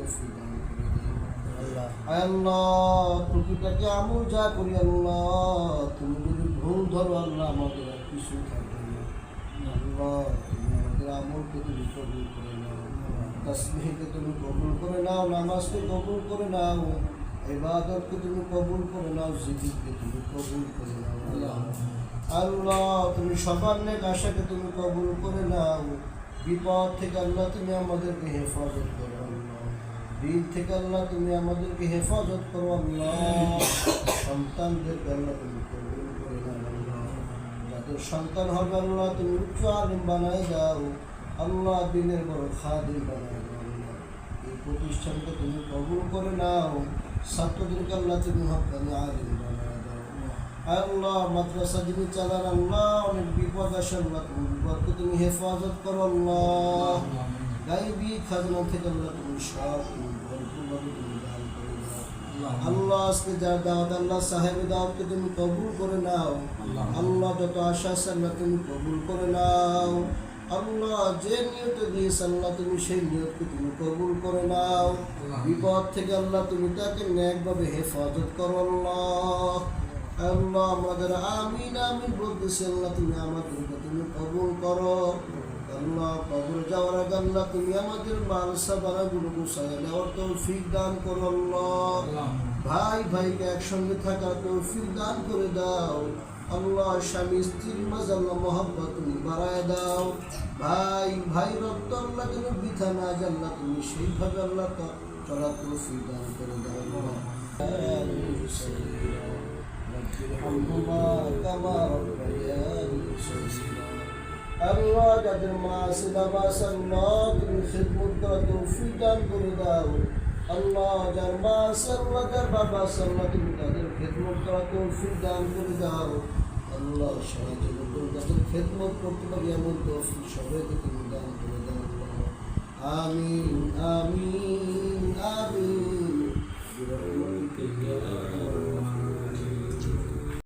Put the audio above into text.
তৌফিক দান করে দাও আল্লাহ। টুকিটাকে আমল যা করি আল্লাহ, তুমি যদি ভুল ধরো আল্লাহ আমাদের আর কিছু থাকবে না আল্লাহ। তুমি আমাদের আমলকে তুমি কবুল করে নাও, তাসবিহকে তুমি কবুল করে নাও, নামাজকে কবুল করে নাও, ইবাদতকে তুমি কবুল করে নাও, জিকিরকে তুমি কবুল করে নাও আল্লাহ। আল্লাহ তুমি সবার নেক আশাকে তুমি কবুল করে নাও। বিপদ থেকে আল্লাহ তুমি আমাদেরকে হেফাজত করো আল্লাহ, দিন থেকে আল্লাহ তুমি আমাদেরকে হেফাজত করো আল্লাহ। সন্তানদেরকে আল্লাহ তুমি কবুল করে নাও আল্লাহ। যাদের সন্তান হবে আল্লাহ তুমি উচ্চ আলিম বানায় দাও আল্লাহ, দিনের বড় খাদিম বানায় দাও আল্লাহ। এই প্রতিষ্ঠানকে তুমি কবুল করে নাও, ছাত্রদেরকে আল্লাহ তুমি হক্কানি আলিম বানায় দাও আল্লাহ। মাদ্রাসা যিনি চালান আল্লাহ, অনেক বিপদ আসে আল্লাহ, তুমি বিপদকে তুমি হেফাজত করো আল্লাহ। গাইবি খাজনা থেকে আল্লাহ তুমি সব তুমি ভরপুরভাবে তুমি দান করে দাও আল্লাহ। আজকে যা দাওয়াত আল্লাহ সাহেবের দাওয়াতকে তুমি কবুল করে নাও আল্লাহ। যত আশা আছে আল্লাহ তুমি কবুল করে নাও আল্লাহ। যে নিয়তে দিয়েছ আল্লাহ তুমি সেই নিয়তকে তুমি কবুল করে নাও। বিপদ থেকে আল্লাহ তুমি তাকে ন্যাকভাবে হেফাজত করো আল্লাহ। আল্লাহ আমাদের আমিন আমিন বলতেছি আল্লাহ, তুমি আমাদেরকে তুমি কবুল করো আল্লাহ। কবর যাওয়ার আগে আল্লাহ তুমি আমাদের মালসা বানাগুলো গুছাইয়া নেওয়ার তৌফিক দান করো আল্লাহ। ভাই ভাইকে একসঙ্গে থাকার তৌফিক দান করে দাও আল্লাহ। স্বামী স্ত্রীর মাঝে আল্লাহ মহব্বত তুমি বাড়ায় দাও। ভাই ভাই রক্ত আল্লাহ যেন বৃথা না যায় আল্লাহ, তুমি সেইভাবে আল্লাহ চলার তৌফিক দান করে দাও আল্লাহ। আল্লাহ যাদের মা আছে বাবা আছে আল্লাহ তুমি খিদমত করার তৌফিক দান করে দাও আল্লাহ। যার মা আছে আল্লাহ, যার বাবা আছে আল্লাহ তুমি তাদের খিদমত করার তৌফিক দান করে দাও আল্লাহ। সারা জীবন তাদের খিদমত করতে পারি এমন তৌফিক সবাইকে তুমি দান করে দাও আল্লাহ। আমিন আমিন।